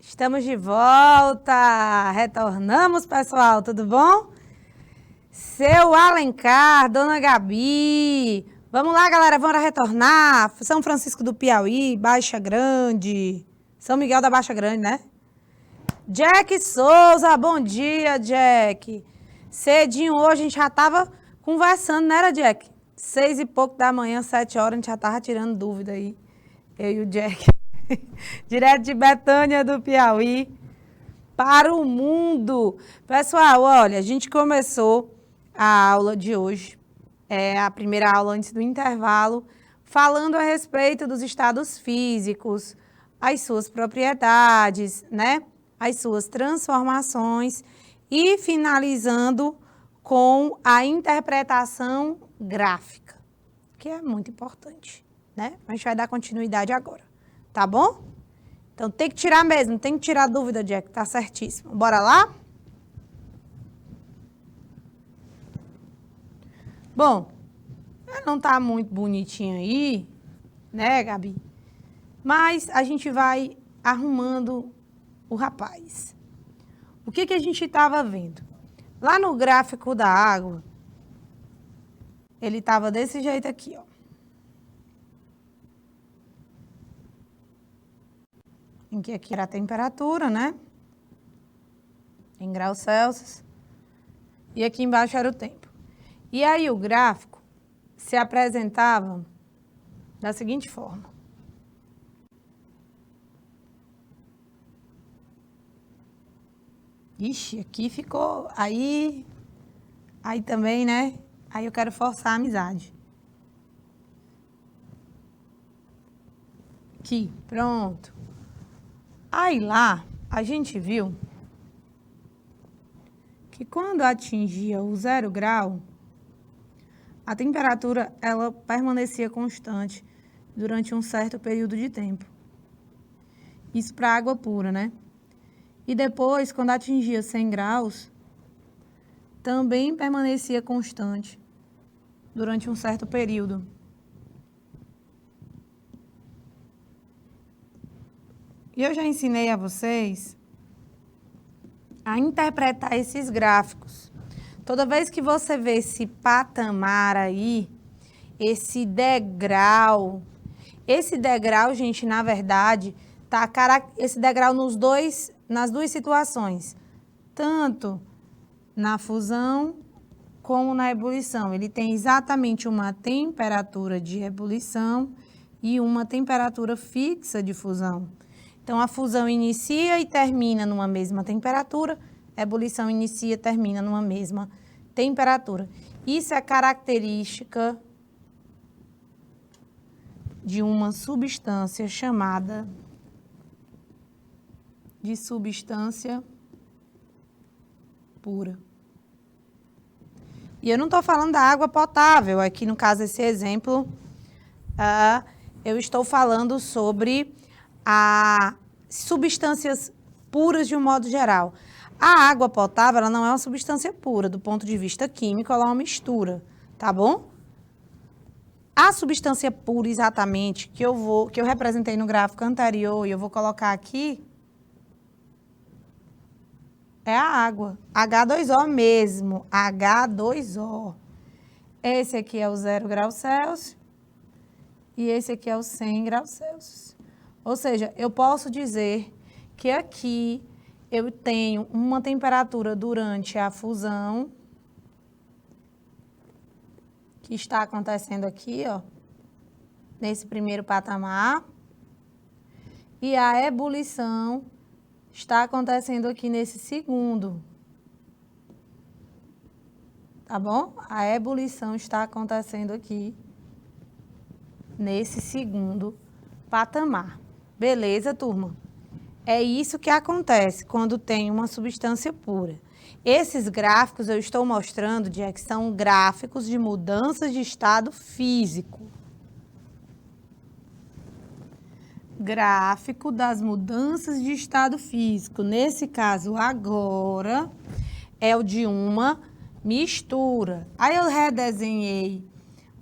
Estamos de volta, retornamos, pessoal, tudo bom? Seu Alencar, Dona Gabi, vamos lá, galera, vamos retornar. São Francisco do Piauí, Baixa Grande, São Miguel da Baixa Grande, né? Jack Souza, bom dia, Jack. Cedinho hoje a gente já tava conversando, né, era, Jack? 6 e pouco da manhã, 7 horas, a gente já tava tirando dúvida aí, eu e o Jack. Direto de Betânia do Piauí para o mundo. Pessoal, olha, a gente começou a aula de hoje, a primeira aula antes do intervalo, falando a respeito dos estados físicos, as suas propriedades, né? As suas transformações e finalizando com a interpretação gráfica, que é muito importante, né? A gente vai dar continuidade agora. Tá bom? Então, tem que tirar mesmo, tem que tirar dúvida, Jack, tá certíssimo. Bora lá? Bom, não tá muito bonitinho aí, né, Gabi? Mas a gente vai arrumando o rapaz. O que a gente estava vendo? Lá no gráfico da água, ele estava desse jeito aqui, ó. Em que aqui era a temperatura, né? Em graus Celsius. E aqui embaixo era o tempo. E aí o gráfico se apresentava da seguinte forma. Ixi, aqui ficou... Aí também, né? Aí eu quero forçar a amizade. Aqui, pronto. Aí lá, a gente viu que quando atingia o 0 grau, a temperatura ela permanecia constante durante um certo período de tempo. Isso para água pura, né? E depois, quando atingia 100 graus, também permanecia constante durante um certo período. E eu já ensinei a vocês a interpretar esses gráficos. Toda vez que você vê esse patamar aí, esse degrau, gente, na verdade, esse degrau nas duas situações, tanto na fusão como na ebulição. Ele tem exatamente uma temperatura de ebulição e uma temperatura fixa de fusão. Então, a fusão inicia e termina numa mesma temperatura, a ebulição inicia e termina numa mesma temperatura. Isso é característica de uma substância chamada de substância pura. E eu não estou falando da água potável, aqui no caso esse exemplo, eu estou falando sobre substâncias puras de um modo geral. A água potável, ela não é uma substância pura, do ponto de vista químico, ela é uma mistura, tá bom? A substância pura, exatamente, que eu representei no gráfico anterior e eu vou colocar aqui, é a água, H2O mesmo, H2O. Esse aqui é o 0 graus Celsius e esse aqui é o 100 graus Celsius. Ou seja, eu posso dizer que aqui eu tenho uma temperatura durante a fusão, que está acontecendo aqui, ó, nesse primeiro patamar, e a ebulição está acontecendo aqui nesse segundo. Tá bom? A ebulição está acontecendo aqui nesse segundo patamar. Beleza, turma? É isso que acontece quando tem uma substância pura. Esses gráficos eu estou mostrando, Jack, são gráficos de mudanças de estado físico. Gráfico das mudanças de estado físico. Nesse caso, agora, é o de uma mistura. Aí eu redesenhei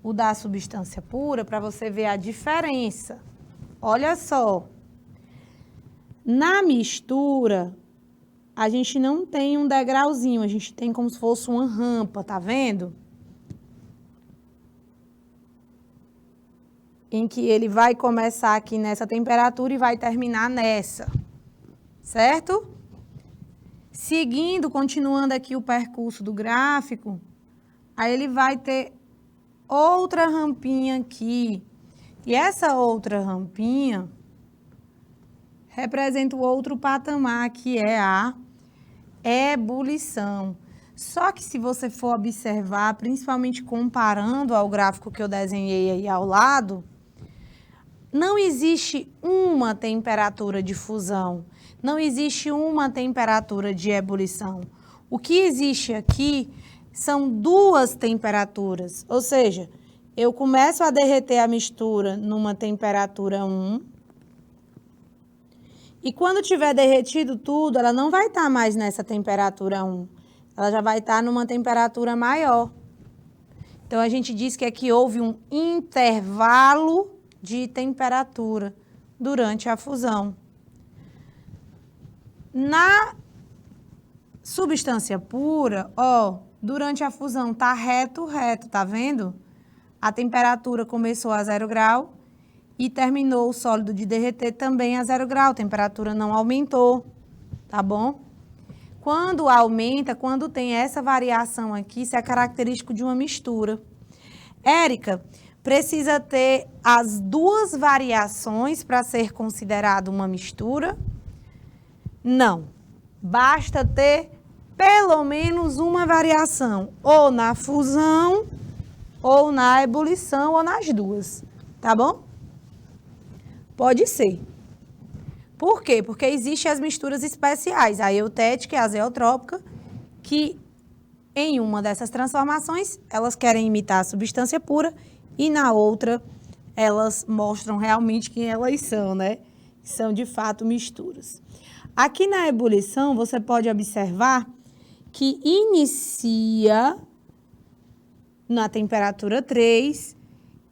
o da substância pura para você ver a diferença. Olha só. Na mistura, a gente não tem um degrauzinho, a gente tem como se fosse uma rampa, tá vendo? Em que ele vai começar aqui nessa temperatura e vai terminar nessa, certo? Seguindo, continuando aqui o percurso do gráfico, aí ele vai ter outra rampinha aqui. E essa outra rampinha representa o outro patamar, que é a ebulição. Só que se você for observar, principalmente comparando ao gráfico que eu desenhei aí ao lado, não existe uma temperatura de fusão, não existe uma temperatura de ebulição. O que existe aqui são duas temperaturas, ou seja, eu começo a derreter a mistura numa temperatura 1, e quando tiver derretido tudo, ela não vai estar mais nessa temperatura 1, ela já vai estar numa temperatura maior. Então, a gente diz que aqui houve um intervalo de temperatura durante a fusão. Na substância pura, ó, durante a fusão tá reto, tá vendo? A temperatura começou a 0 grau e terminou o sólido de derreter também a 0 grau, a temperatura não aumentou, tá bom? Quando aumenta, quando tem essa variação aqui, isso é característico de uma mistura. Érica, precisa ter as duas variações para ser considerado uma mistura? Não. Basta ter pelo menos uma variação, ou na fusão, ou na ebulição, ou nas duas. Tá bom? Pode ser. Por quê? Porque existem as misturas especiais, a eutética e a azeotrópica, que em uma dessas transformações, elas querem imitar a substância pura e na outra, elas mostram realmente quem elas são, né? São, de fato, misturas. Aqui na ebulição, você pode observar que inicia na temperatura 3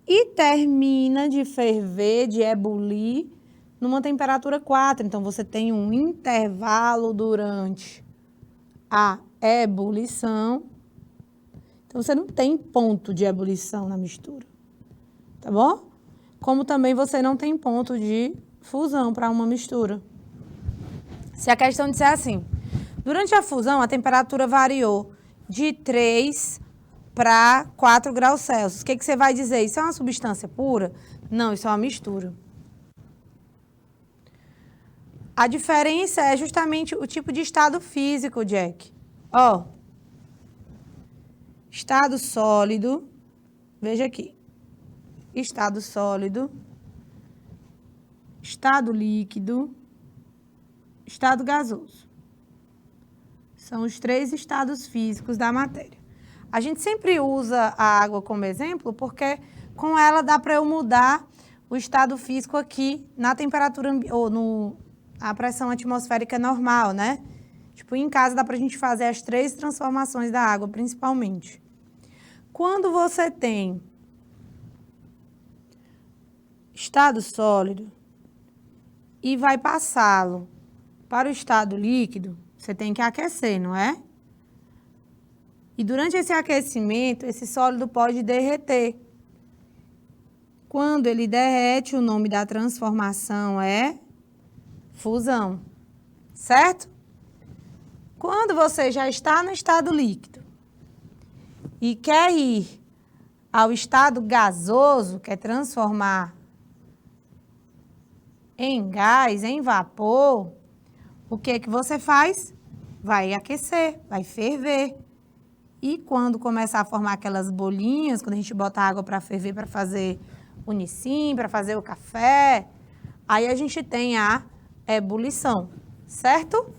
e termina de ferver, de ebulir, numa temperatura 4. Então, você tem um intervalo durante a ebulição. Então, você não tem ponto de ebulição na mistura, tá bom? Como também você não tem ponto de fusão para uma mistura. Se a questão disser assim, durante a fusão, a temperatura variou de 3 para 4 graus Celsius. O que você vai dizer? Isso é uma substância pura? Não, isso é uma mistura. A diferença é justamente o tipo de estado físico, Jack. Ó, estado sólido, veja aqui, estado sólido, estado líquido, estado gasoso. São os 3 estados físicos da matéria. A gente sempre usa a água como exemplo porque com ela dá para eu mudar o estado físico aqui na temperatura ou a pressão atmosférica normal, né? Tipo, em casa dá para a gente fazer as 3 transformações da água, principalmente. Quando você tem estado sólido e vai passá-lo para o estado líquido, você tem que aquecer, não é? E durante esse aquecimento, esse sólido pode derreter. Quando ele derrete, o nome da transformação é fusão, certo? Quando você já está no estado líquido e quer ir ao estado gasoso, quer transformar em gás, em vapor, o que você faz? Vai aquecer, vai ferver. E quando começar a formar aquelas bolinhas, quando a gente bota água para ferver, para fazer o Nissin, para fazer o café, aí a gente tem a ebulição, certo?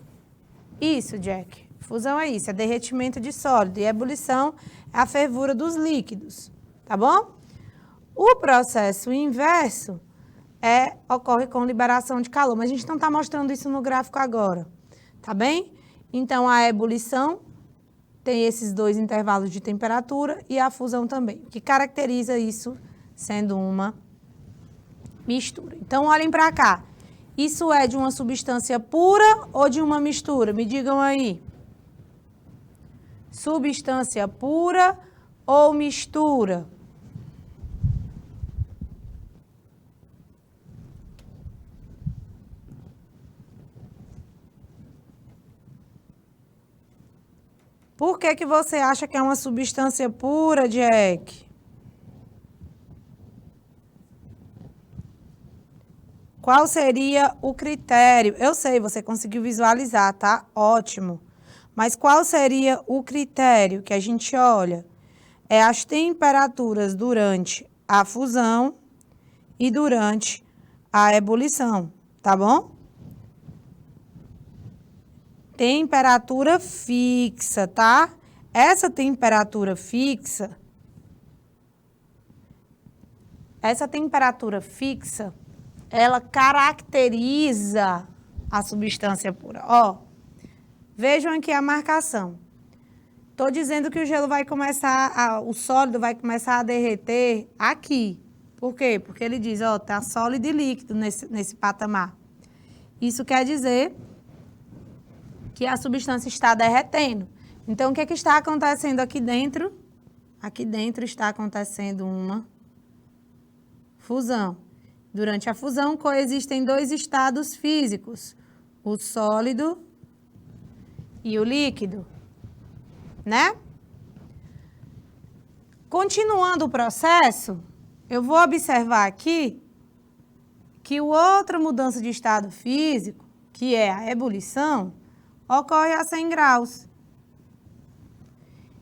Isso, Jack. Fusão é isso, é derretimento de sólido. E ebulição é a fervura dos líquidos, tá bom? O processo inverso ocorre com liberação de calor, mas a gente não está mostrando isso no gráfico agora, tá bem? Então, a ebulição tem esses 2 intervalos de temperatura e a fusão também, o que caracteriza isso sendo uma mistura. Então, olhem para cá. Isso é de uma substância pura ou de uma mistura? Me digam aí. Substância pura ou mistura? Por que que você acha que é uma substância pura, Jack? Qual seria o critério? Eu sei, você conseguiu visualizar, tá? Ótimo. Mas qual seria o critério que a gente olha? É as temperaturas durante a fusão e durante a ebulição, tá bom? Temperatura fixa, tá? Essa temperatura fixa, ela caracteriza a substância pura. Ó, vejam aqui a marcação. Estou dizendo que o gelo vai começar, o sólido vai começar a derreter aqui. Por quê? Porque ele diz, ó, tá sólido e líquido nesse patamar. Isso quer dizer que a substância está derretendo. Então, o que está acontecendo aqui dentro? Aqui dentro está acontecendo uma fusão. Durante a fusão, coexistem dois estados físicos, o sólido e o líquido, né? Continuando o processo, eu vou observar aqui que outra mudança de estado físico, que é a ebulição, ocorre a 100 graus.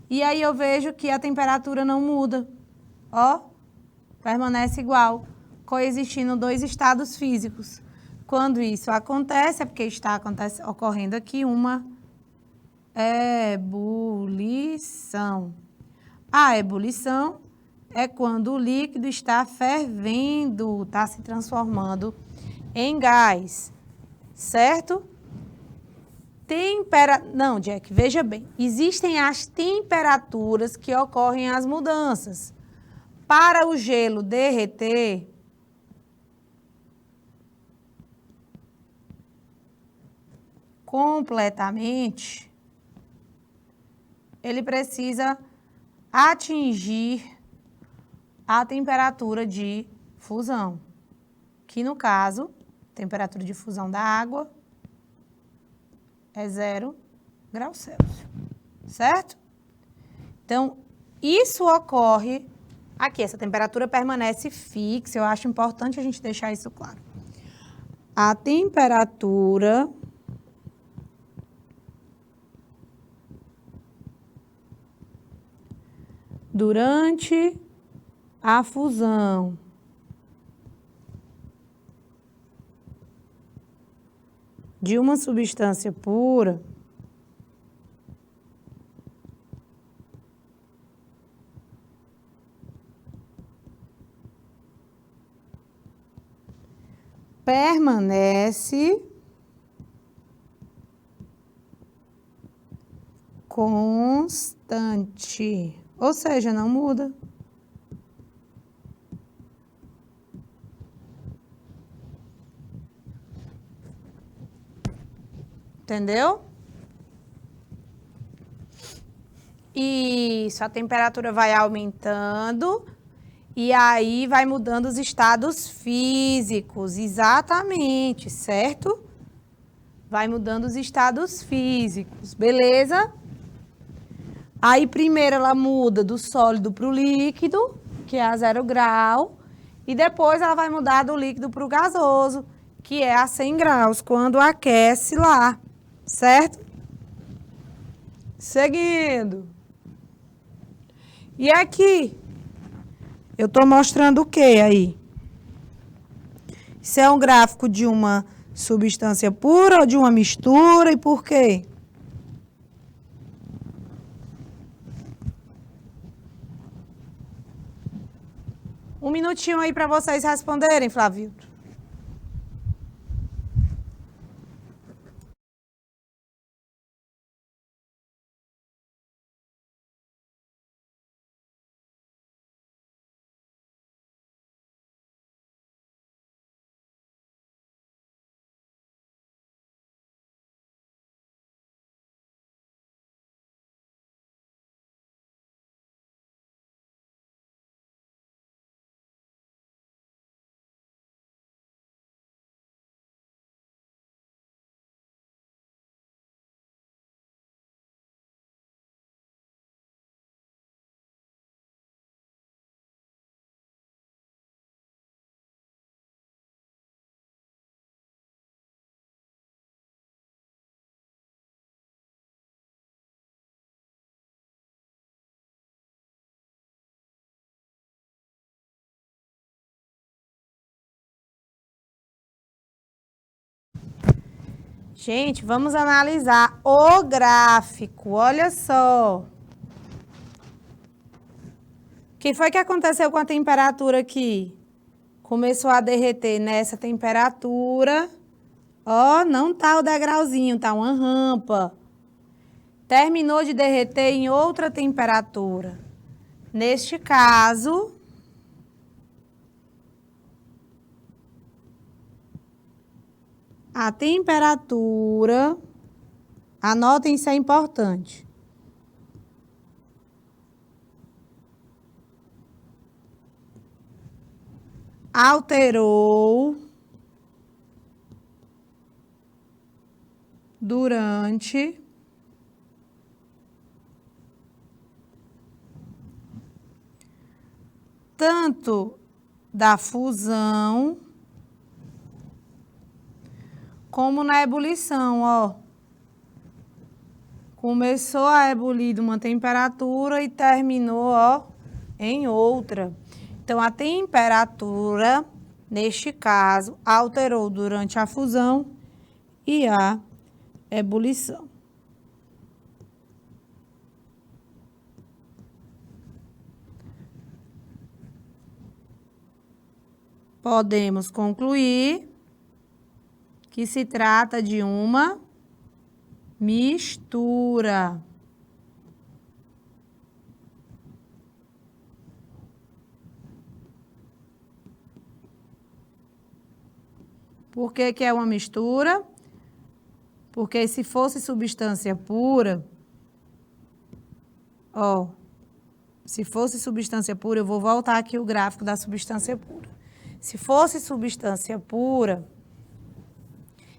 E aí eu vejo que a temperatura não muda, ó, permanece igual, coexistindo dois estados físicos. Quando isso acontece, é porque está ocorrendo aqui uma ebulição. A ebulição é quando o líquido está fervendo, está se transformando em gás, certo? Não, Jack, veja bem, existem as temperaturas que ocorrem as mudanças. Para o gelo derreter, completamente, ele precisa atingir a temperatura de fusão, que no caso, temperatura de fusão da água é 0 graus Celsius, certo? Então, isso ocorre aqui, essa temperatura permanece fixa, eu acho importante a gente deixar isso claro. A temperatura durante a fusão de uma substância pura permanece constante, ou seja, não muda. Entendeu? Isso, a temperatura vai aumentando e aí vai mudando os estados físicos, exatamente, certo? Vai mudando os estados físicos, beleza? Aí primeiro ela muda do sólido para o líquido, que é a 0 grau, e depois ela vai mudar do líquido para o gasoso, que é a 100 graus, quando aquece lá, certo? Seguindo. E aqui, eu estou mostrando o que aí? Isso é um gráfico de uma substância pura ou de uma mistura e por quê? Um minutinho aí para vocês responderem, Flávio. Gente, vamos analisar o gráfico. Olha só. O que foi que aconteceu com a temperatura aqui? Começou a derreter nessa temperatura. Ó, não tá o degrauzinho, tá uma rampa. Terminou de derreter em outra temperatura. Neste caso, a temperatura, anotem, isso é importante. Alterou durante tanto da fusão como na ebulição, ó. Começou a ebulir de uma temperatura e terminou, ó, em outra. Então, a temperatura, neste caso, alterou durante a fusão e a ebulição. Podemos concluir que se trata de uma mistura. Por que que é uma mistura? Porque se fosse substância pura, ó, se fosse substância pura, eu vou voltar aqui o gráfico da substância pura. Se fosse substância pura,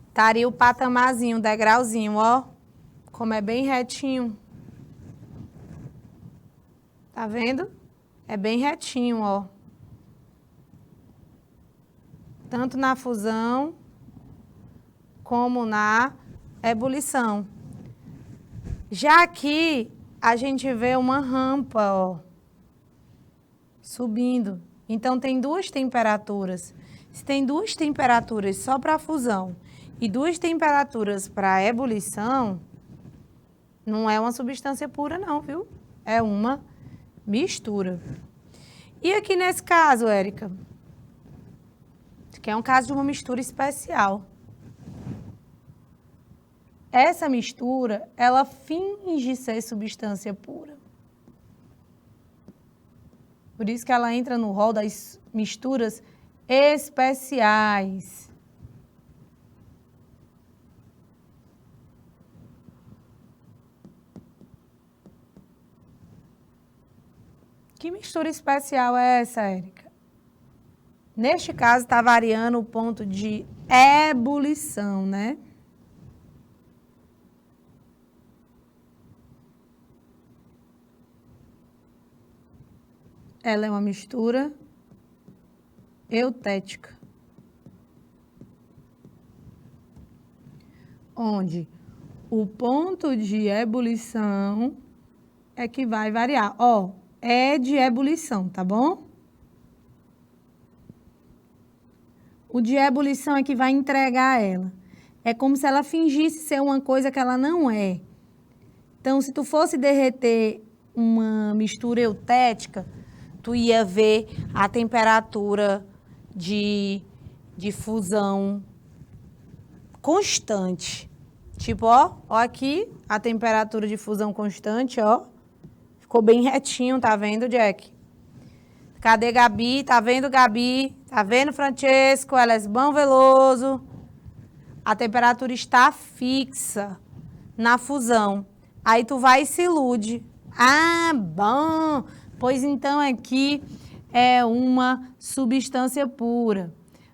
estaria o patamarzinho, o degrauzinho, ó, como é bem retinho. Tá vendo? É bem retinho, ó. Tanto na fusão como na ebulição. Já aqui, a gente vê uma rampa, ó, subindo. Então, tem duas temperaturas. Se tem duas temperaturas só para a fusão e duas temperaturas para a ebulição, não é uma substância pura não, viu? É uma mistura. E aqui nesse caso, Érica, que é um caso de uma mistura especial. Essa mistura, ela finge ser substância pura. Por isso que ela entra no rol das misturas especiais. Que mistura especial é essa, Érica? Neste caso, está variando o ponto de ebulição, né? Ela é uma mistura eutética, onde o ponto de ebulição é que vai variar. Ó, é de ebulição, tá bom? O de ebulição é que vai entregar ela. É como se ela fingisse ser uma coisa que ela não é. Então, se tu fosse derreter uma mistura eutética, tu ia ver a temperatura de fusão constante. Tipo, ó aqui, a temperatura de fusão constante, ó. Ficou bem retinho, tá vendo, Jack? Cadê Gabi? Tá vendo, Gabi? Tá vendo, Francesco? Elesbão Veloso. A temperatura está fixa na fusão. Aí tu vai e se ilude. Ah, bom! Pois então aqui é uma substância pura.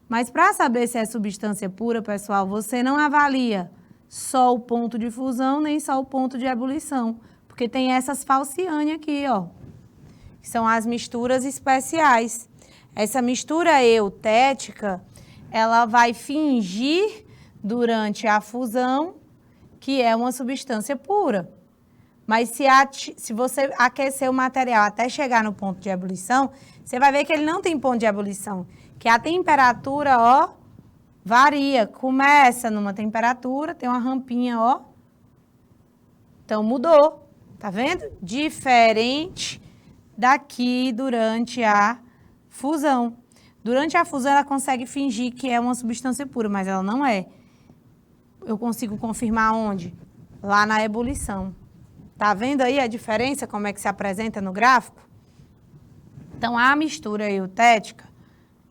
Mas para saber se é substância pura, pessoal, você não avalia só o ponto de fusão, nem só o ponto de ebulição. Porque tem essas falciane aqui, ó. Que são as misturas especiais. Essa mistura eutética, ela vai fingir durante a fusão que é uma substância pura. Mas se você aquecer o material até chegar no ponto de ebulição, você vai ver que ele não tem ponto de ebulição. Que a temperatura, ó, varia. Começa numa temperatura, tem uma rampinha, ó. Então, mudou. Tá vendo? Diferente daqui durante a fusão. Durante a fusão, ela consegue fingir que é uma substância pura, mas ela não é. Eu consigo confirmar onde? Lá na ebulição. Tá vendo aí a diferença, como é que se apresenta no gráfico? Então, a mistura eutética,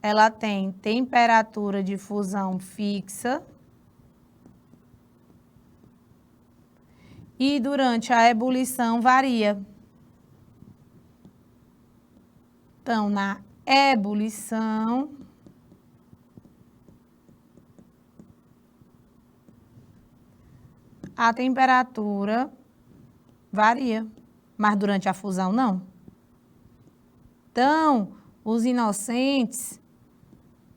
ela tem temperatura de fusão fixa e durante a ebulição varia. Então, na ebulição, a temperatura varia, mas durante a fusão não. Então, os inocentes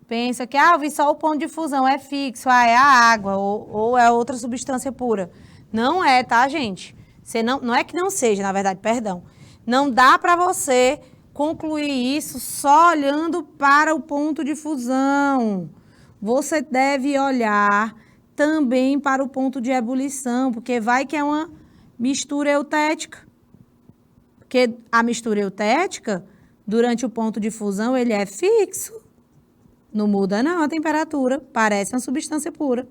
pensam que eu vi só o ponto de fusão, é fixo, é a água ou é outra substância pura. Não é, tá, gente? Você não é que não seja, na verdade, perdão. Não dá para você concluir isso só olhando para o ponto de fusão. Você deve olhar também para o ponto de ebulição, porque vai que é uma mistura eutética. Porque a mistura eutética, durante o ponto de fusão, ele é fixo. Não muda não a temperatura, parece uma substância pura.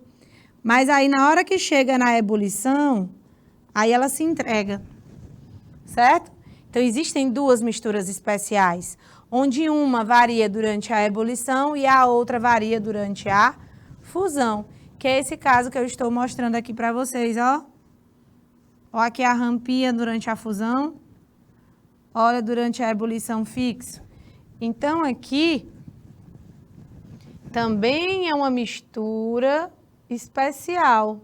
Mas aí na hora que chega na ebulição, aí ela se entrega, certo? Então existem duas misturas especiais, onde uma varia durante a ebulição e a outra varia durante a fusão, que é esse caso que eu estou mostrando aqui para vocês, ó. Olha aqui a rampinha durante a fusão, olha durante a ebulição fixo. Então aqui também é uma mistura especial,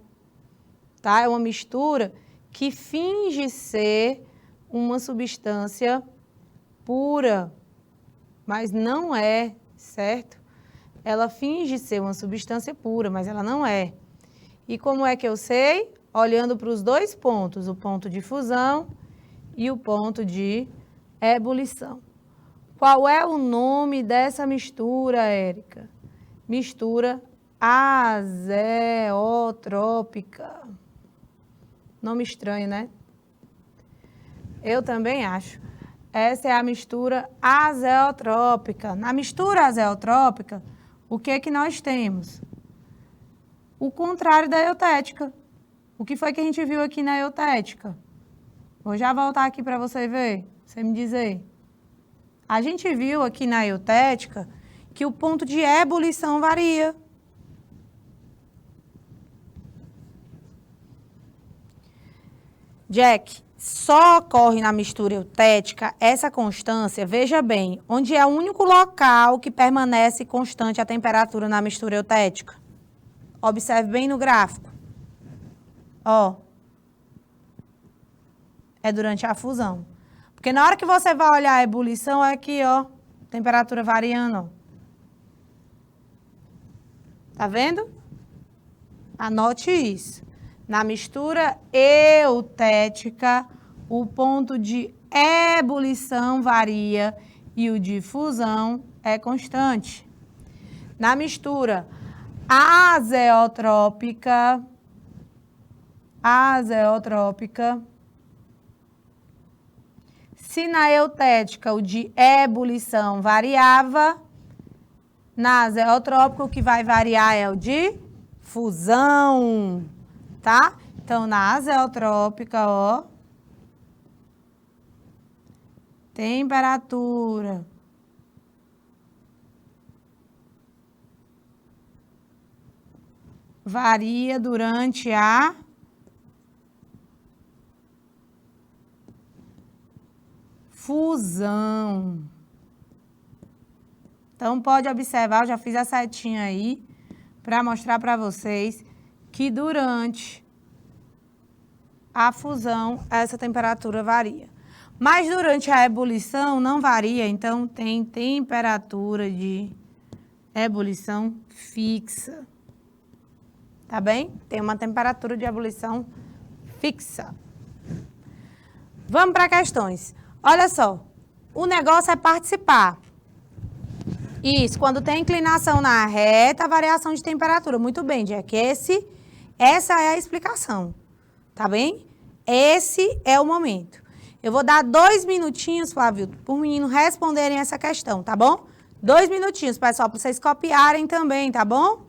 tá? É uma mistura que finge ser uma substância pura, mas não é, certo? Ela finge ser uma substância pura, mas ela não é. E como é que eu sei? Olhando para os dois pontos, o ponto de fusão e o ponto de ebulição. Qual é o nome dessa mistura, Érica? Mistura azeotrópica. Nome estranho, né? Eu também acho. Essa é a mistura azeotrópica. Na mistura azeotrópica, o que é que nós temos? O contrário da eutética. O que foi que a gente viu aqui na eutética? Vou já voltar aqui para você ver, você me dizer. A gente viu aqui na eutética que o ponto de ebulição varia. Jack, só ocorre na mistura eutética essa constância, veja bem, onde é o único local que permanece constante a temperatura na mistura eutética. Observe bem no gráfico. Ó. É durante a fusão. Porque na hora que você vai olhar a ebulição, é aqui, ó, temperatura variando, ó. Tá vendo? Anote isso. Na mistura eutética, o ponto de ebulição varia e o de fusão é constante. Na mistura azeotrópica, se na eutética o de ebulição variava, na azeotrópica o que vai variar é o de fusão, tá? Então, na azeotrópica, ó, temperatura varia durante a fusão. Então, pode observar, eu já fiz a setinha aí para mostrar para vocês que durante a fusão essa temperatura varia. Mas durante a ebulição não varia, então tem temperatura de ebulição fixa. Tá bem? Tem uma temperatura de ebulição fixa. Vamos para questões. Olha só, o negócio é participar. Isso, quando tem inclinação na reta, a variação de temperatura. Muito bem, Jack. Essa é a explicação, tá bem? Esse é o momento. Eu vou dar 2 minutinhos, Flávio, para o menino responderem essa questão, tá bom? 2 minutinhos, pessoal, para vocês copiarem também, tá bom?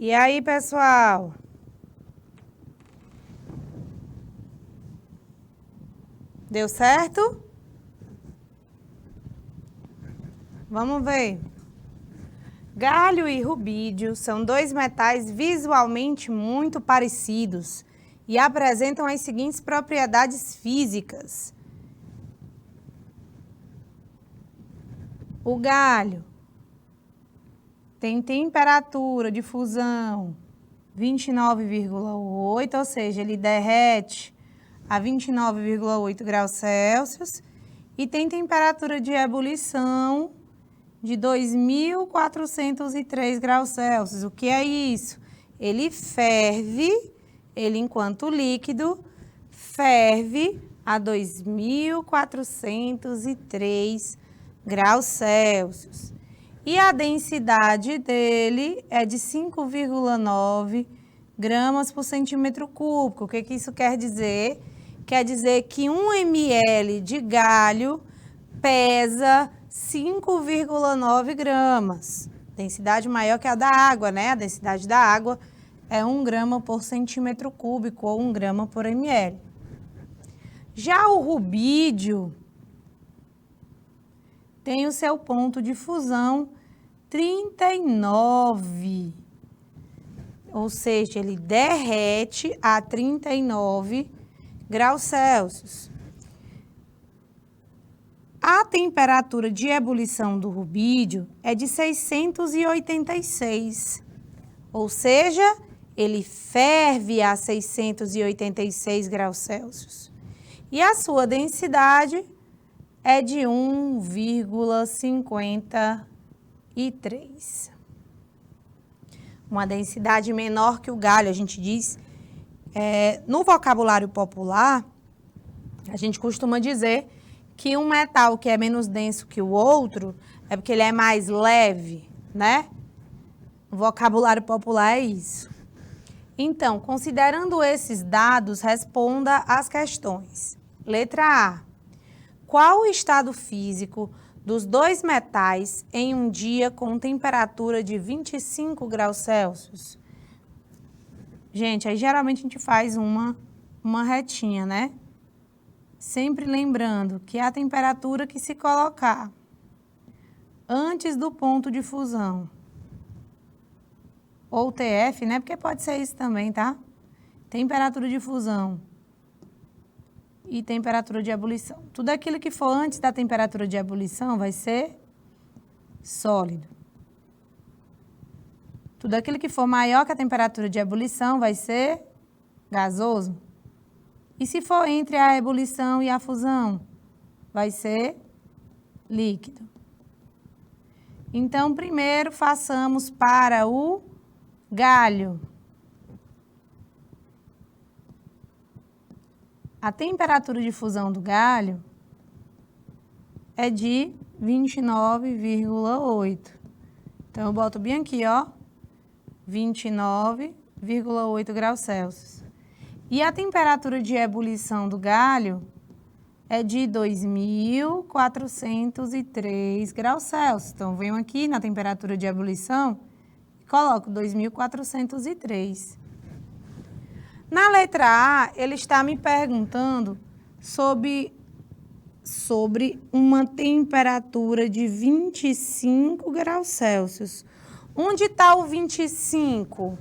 E aí, pessoal? Deu certo? Vamos ver. Galho e rubídio são 2 metais visualmente muito parecidos e apresentam as seguintes propriedades físicas. O galho tem temperatura de fusão 29,8, ou seja, ele derrete a 29,8 graus Celsius e tem temperatura de ebulição de 2.403 graus Celsius. O que é isso? Ele ferve, ele enquanto líquido, ferve a 2.403 graus Celsius. E a densidade dele é de 5,9 gramas por centímetro cúbico. O que isso quer dizer? Quer dizer que 1 ml de galho pesa 5,9 gramas. Densidade maior que a da água, né? A densidade da água é 1 grama por centímetro cúbico ou 1 grama por ml. Já o rubídio tem o seu ponto de fusão 39, ou seja, ele derrete a 39 graus Celsius. A temperatura de ebulição do rubídio é de 686, ou seja, ele ferve a 686 graus Celsius. E a sua densidade é de 1,53. Uma densidade menor que o galho, a gente diz. No vocabulário popular, a gente costuma dizer que um metal que é menos denso que o outro é porque ele é mais leve, né? O vocabulário popular é isso. Então, considerando esses dados, responda às questões. Letra A. Qual o estado físico dos dois metais em um dia com temperatura de 25 graus Celsius? Gente, aí geralmente a gente faz uma retinha, né? Sempre lembrando que a temperatura que se colocar antes do ponto de fusão, ou TF, né? Porque pode ser isso também, tá? Temperatura de fusão e temperatura de ebulição. Tudo aquilo que for antes da temperatura de ebulição vai ser sólido. Tudo aquilo que for maior que a temperatura de ebulição vai ser gasoso. E se for entre a ebulição e a fusão, vai ser líquido. Então, primeiro façamos para o galho. A temperatura de fusão do galho é de 29,8. Então, eu boto bem aqui, ó, 29,8 graus Celsius. E a temperatura de ebulição do galho é de 2.403 graus Celsius. Então, venho aqui na temperatura de ebulição e coloco 2.403. Na letra A, ele está me perguntando sobre uma temperatura de 25 graus Celsius. Onde está o 25?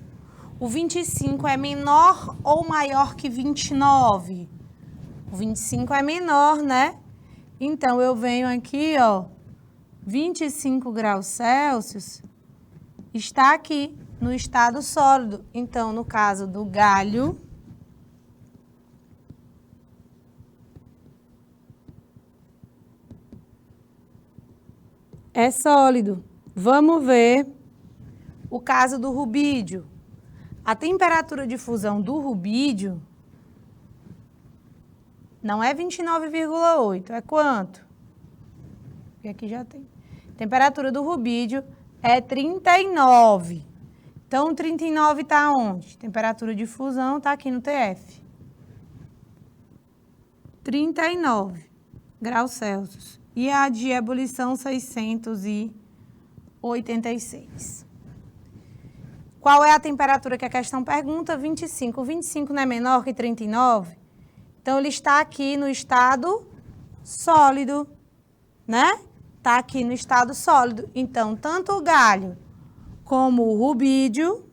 O 25 é menor ou maior que 29? O 25 é menor, né? Então, eu venho aqui, ó, 25 graus Celsius está aqui no estado sólido. Então, no caso do galho, é sólido. Vamos ver o caso do rubídio. A temperatura de fusão do rubídio não é 29,8, é quanto? E aqui já tem. Temperatura do rubídio é 39. Então, 39 está onde? Temperatura de fusão está aqui no TF. 39 graus Celsius. E a de ebulição, 686. Qual é a temperatura que a questão pergunta? 25. 25 não é menor que 39? Então, ele está aqui no estado sólido, né? Está aqui no estado sólido. Então, tanto o galho como o rubídio,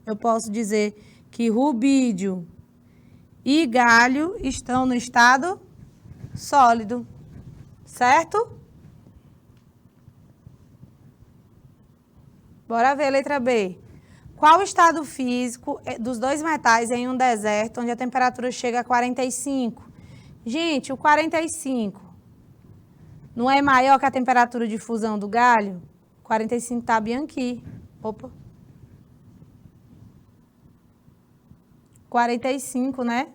eu posso dizer que rubídio e galho estão no estado sólido, certo? Bora ver, letra B. Qual o estado físico dos dois metais em um deserto onde a temperatura chega a 45? Gente, o 45 não é maior que a temperatura de fusão do galho? 45 tá bem aqui. Opa. 45, né?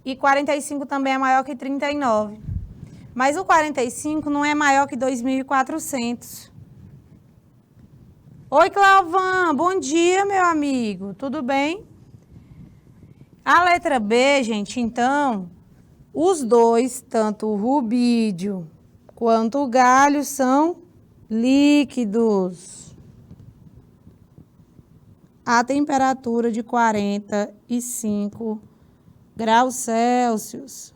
E 45 também é maior que 39. Mas o 45 não é maior que 2.400. Oi, Cláuvan. Bom dia, meu amigo. Tudo bem? A letra B, gente, então, os dois, tanto o rubídio quanto o galho, são líquidos. A temperatura de 45 graus Celsius.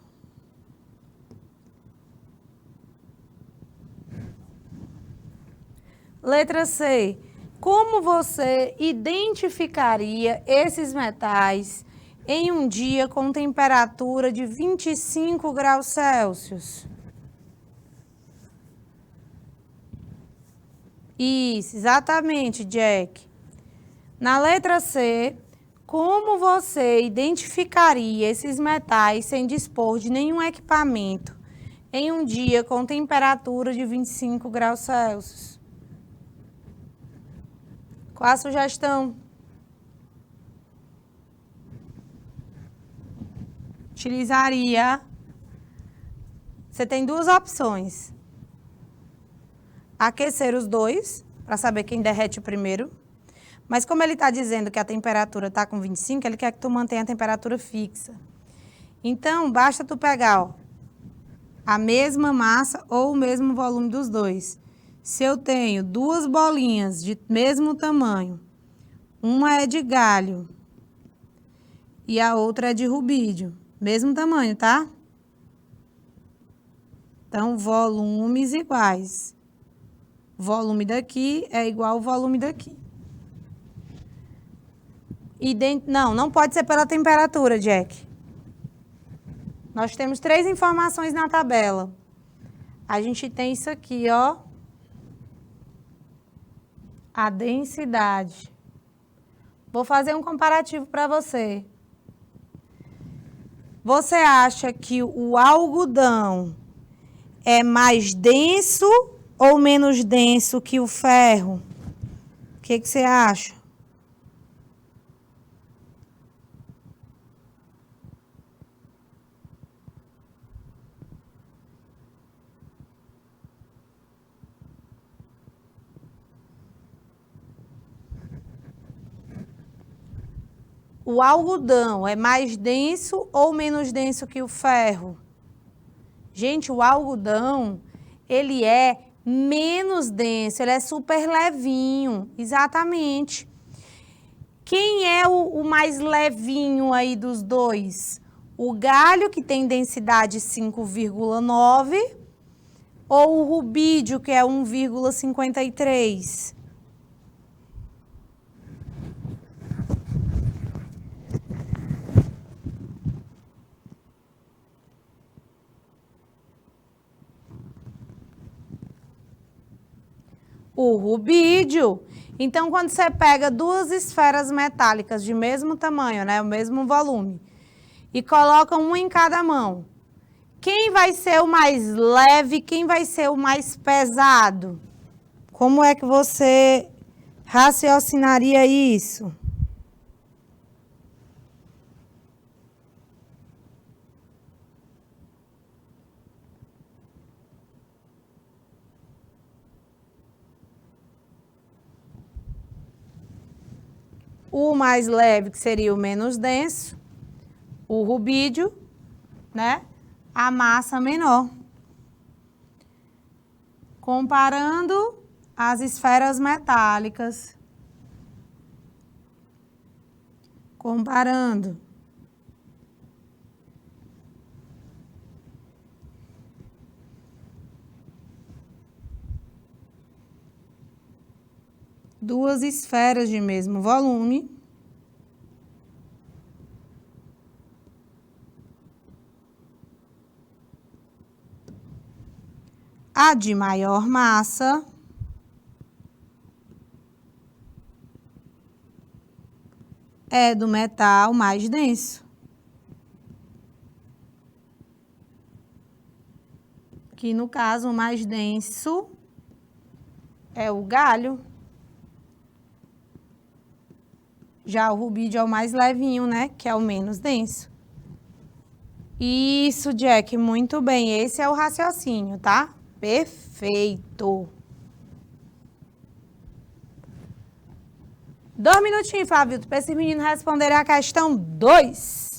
Letra C. Como você identificaria esses metais em um dia com temperatura de 25 graus Celsius? Isso, exatamente, Jack. Na letra C, como você identificaria esses metais sem dispor de nenhum equipamento em um dia com temperatura de 25 graus Celsius? Qual a sugestão? Utilizaria. Você tem duas opções. Aquecer os dois, para saber quem derrete primeiro. Mas como ele está dizendo que a temperatura está com 25, ele quer que tu mantenha a temperatura fixa. Então, basta tu pegar, ó, a mesma massa ou o mesmo volume dos dois. Se eu tenho duas bolinhas de mesmo tamanho, uma é de galho e a outra é de rubídio, mesmo tamanho, tá? Então, volumes iguais. O volume daqui é igual ao volume daqui. Não pode ser pela temperatura, Jack. Nós temos 3 informações na tabela. A gente tem isso aqui, ó. A densidade. Vou fazer um comparativo para você. Você acha que o algodão é mais denso ou menos denso que o ferro? O que você acha? O algodão é mais denso ou menos denso que o ferro? Gente, o algodão, ele é menos denso, ele é super levinho, exatamente. Quem é o mais levinho aí dos dois? O galho, que tem densidade 5,9, ou o rubídio, que é 1,53? O rubídio. Então, quando você pega duas esferas metálicas de mesmo tamanho, né, o mesmo volume, e coloca uma em cada mão, quem vai ser o mais leve, quem vai ser o mais pesado? Como é que você raciocinaria isso? O mais leve, que seria o menos denso, o rubídio, né? A massa menor. Comparando as esferas metálicas. Comparando. Duas esferas de mesmo volume. A de maior massa é do metal mais denso. Que no caso o mais denso é o galho. Já o rubídio é o mais levinho, né? Que é o menos denso. Isso, Jack, muito bem. Esse é o raciocínio, tá? Perfeito. 2 minutinhos, Flávio, para esses meninos responderem a questão 2.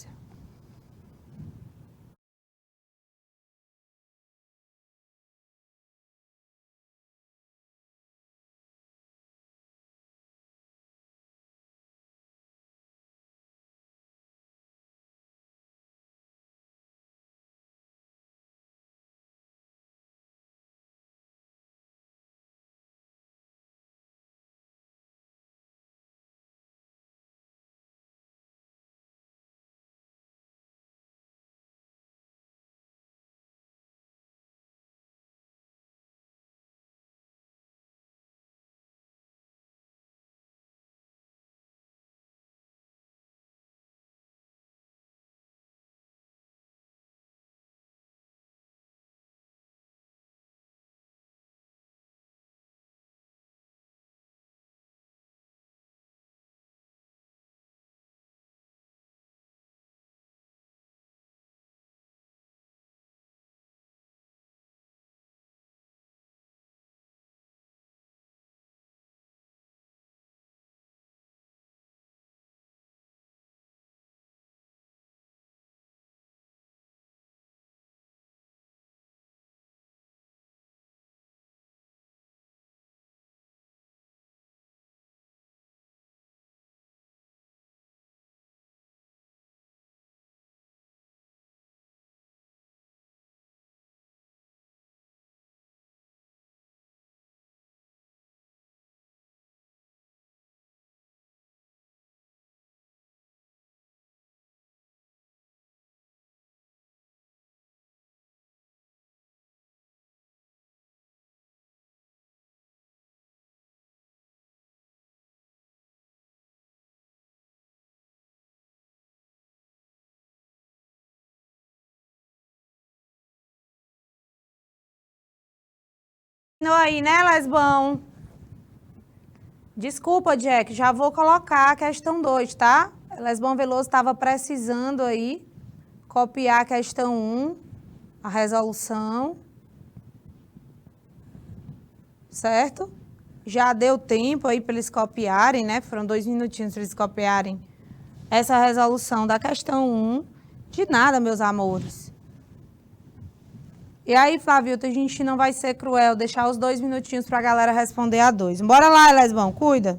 Aí, né, Lesbão? Desculpa, Jack, já vou colocar a questão 2, tá? Lesbão Veloso estava precisando aí copiar a questão 1, a resolução, certo? Já deu tempo aí para eles copiarem, né? Foram 2 minutinhos para eles copiarem essa resolução da questão 1. De nada, meus amores. E aí, Flávio, a gente não vai ser cruel, deixar os 2 minutinhos para a galera responder a 2. Bora lá, Lesbão, cuida.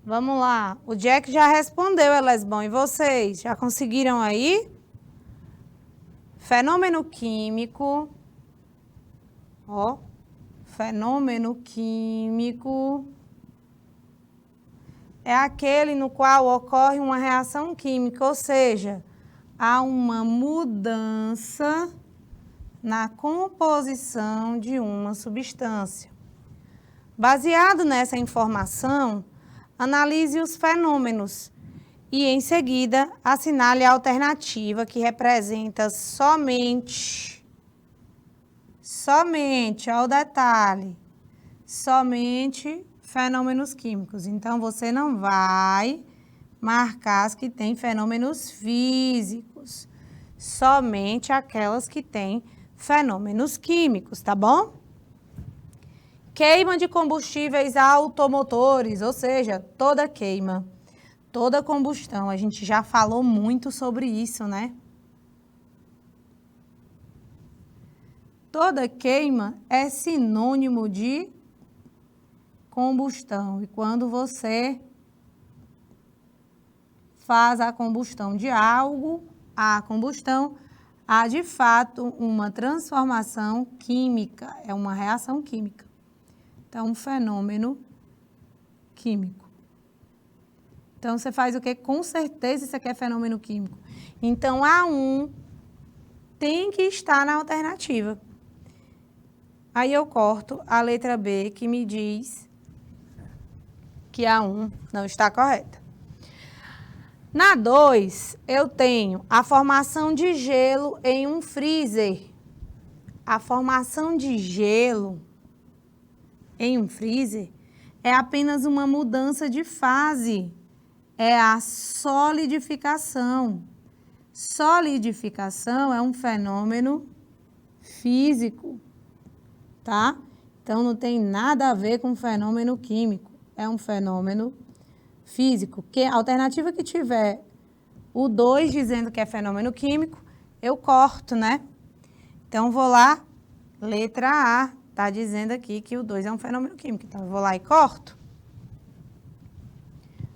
Vamos lá. O Jack já respondeu, Elesbão. E vocês? Já conseguiram aí? Fenômeno químico. Ó. Fenômeno químico é aquele no qual ocorre uma reação química, ou seja, há uma mudança na composição de uma substância. Baseado nessa informação, analise os fenômenos e, em seguida, assinale a alternativa que representa somente, olha o detalhe, somente fenômenos químicos. Então, você não vai marcar as que têm fenômenos físicos, somente aquelas que têm fenômenos químicos, tá bom? Queima de combustíveis automotores, ou seja, toda queima, toda combustão. A gente já falou muito sobre isso, né? Toda queima é sinônimo de combustão. E quando você faz a combustão de algo, a combustão, há de fato uma transformação química, é uma reação química. Então, um fenômeno químico. Então, você faz o quê? Com certeza isso aqui é fenômeno químico. Então, A1 tem que estar na alternativa. Aí eu corto a letra B, que me diz que A1 não está correta. Na 2, eu tenho a formação de gelo em um freezer. A formação de gelo em um freezer é apenas uma mudança de fase. É a solidificação. Solidificação é um fenômeno físico, tá? Então, não tem nada a ver com fenômeno químico. É um fenômeno físico. A alternativa que tiver o 2 dizendo que é fenômeno químico, eu corto, né? Então, vou lá, letra A, tá dizendo aqui que o 2 é um fenômeno químico. Então, eu vou lá e corto.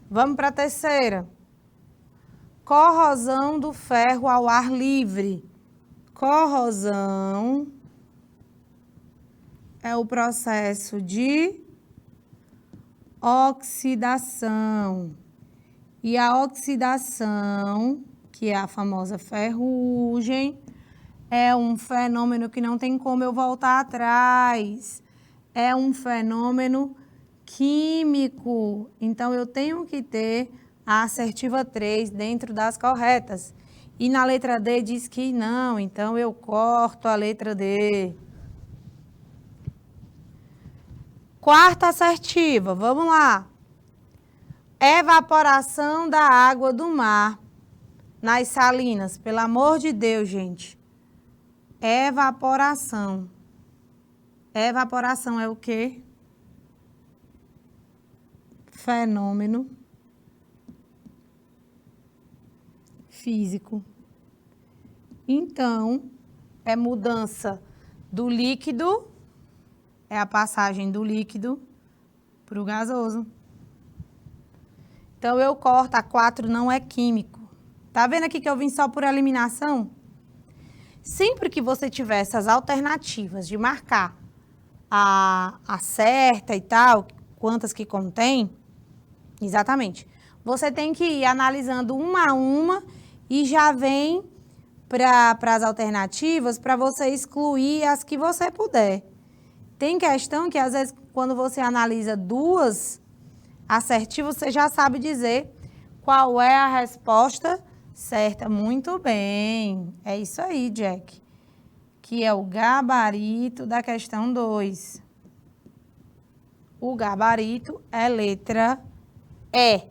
Vamos para a terceira. Corrosão do ferro ao ar livre. Corrosão é o processo de oxidação. E a oxidação, que é a famosa ferrugem, é um fenômeno que não tem como eu voltar atrás. É um fenômeno químico. Então, eu tenho que ter a assertiva 3 dentro das corretas. E na letra D diz que não, então eu corto a letra D. Quarta assertiva, vamos lá. Evaporação da água do mar nas salinas. Pelo amor de Deus, gente. Evaporação. Evaporação é o quê? Fenômeno físico. Então, é mudança do líquido, é a passagem do líquido para o gasoso. Então, eu corto, a 4 não é químico. Tá vendo aqui que eu vim só por eliminação? Sempre que você tiver essas alternativas de marcar a certa e tal, quantas que contém, exatamente, você tem que ir analisando uma a uma e já vem para as alternativas para você excluir as que você puder. Tem questão que, às vezes, quando você analisa duas assertivas, você já sabe dizer qual é a resposta certa. Muito bem. É isso aí, Jack. Que é o gabarito da questão 2. O gabarito é letra E.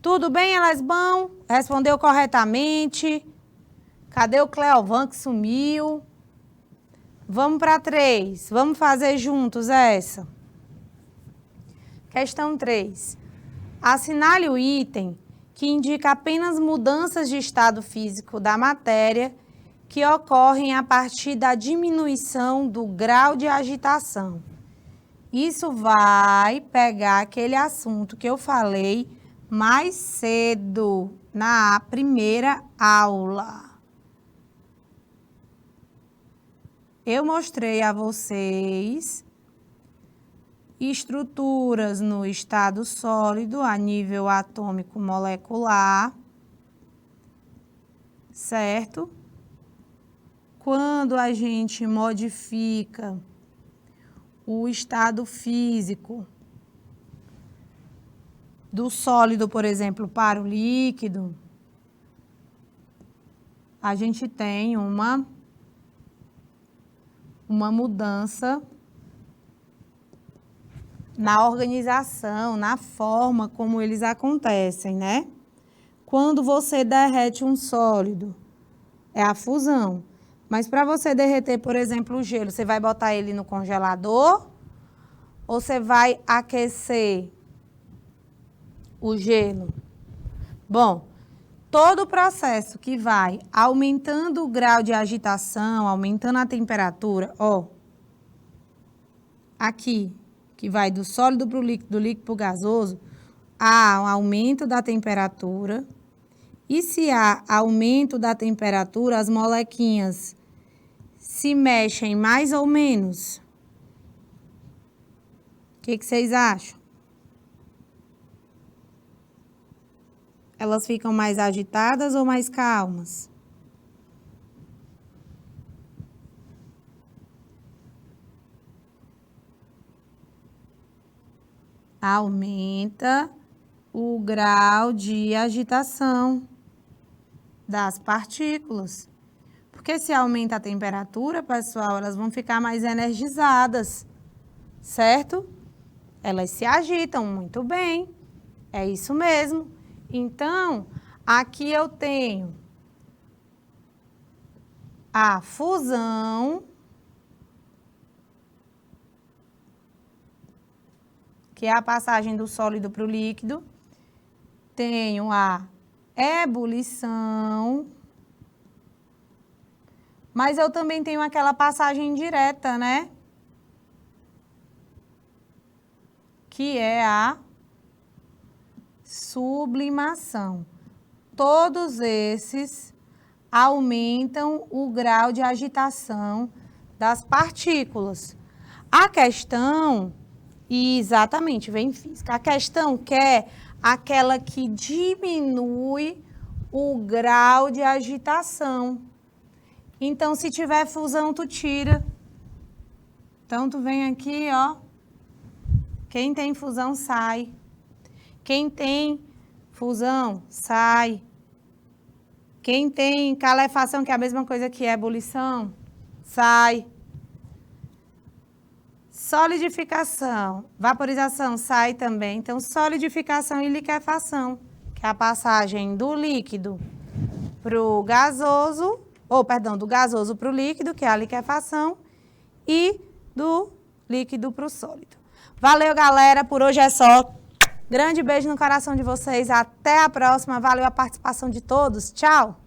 Tudo bem, Elesbão? Respondeu corretamente. Cadê o Cleovan que sumiu? Vamos para 3. Vamos fazer juntos essa. Questão 3. Assinale o item que indica apenas mudanças de estado físico da matéria que ocorrem a partir da diminuição do grau de agitação. Isso vai pegar aquele assunto que eu falei mais cedo, na primeira aula. Eu mostrei a vocês estruturas no estado sólido a nível atômico molecular, certo? Quando a gente modifica o estado físico do sólido, por exemplo, para o líquido, a gente tem uma mudança na organização, na forma como eles acontecem, né? Quando você derrete um sólido, é a fusão. Mas para você derreter, por exemplo, o gelo, você vai botar ele no congelador ou você vai aquecer o gelo? Bom, todo o processo que vai aumentando o grau de agitação, aumentando a temperatura, ó, aqui, que vai do sólido para o líquido, do líquido para o gasoso, há um aumento da temperatura. E se há aumento da temperatura, as molequinhas se mexem mais ou menos? O que vocês acham? Elas ficam mais agitadas ou mais calmas? Aumenta o grau de agitação das partículas. Porque se aumenta a temperatura, pessoal, elas vão ficar mais energizadas, certo? Elas se agitam muito bem, é isso mesmo. Então, aqui eu tenho a fusão, que é a passagem do sólido para o líquido. Tenho a ebulição, mas eu também tenho aquela passagem direta, né? Que é a sublimação. Todos esses aumentam o grau de agitação das partículas. A questão, exatamente, vem física, a questão quer aquela que diminui o grau de agitação. Então, se tiver fusão, tu tira. Então, tu vem aqui, ó. Quem tem fusão, sai. Quem tem fusão, sai. Quem tem calefação, que é a mesma coisa que ebulição, sai. Solidificação, vaporização, sai também. Então, solidificação e liquefação, que é a passagem do líquido para o gasoso, do gasoso para o líquido, que é a liquefação, e do líquido para o sólido. Valeu, galera, por hoje é só. Grande beijo no coração de vocês, até a próxima. Valeu a participação de todos, tchau!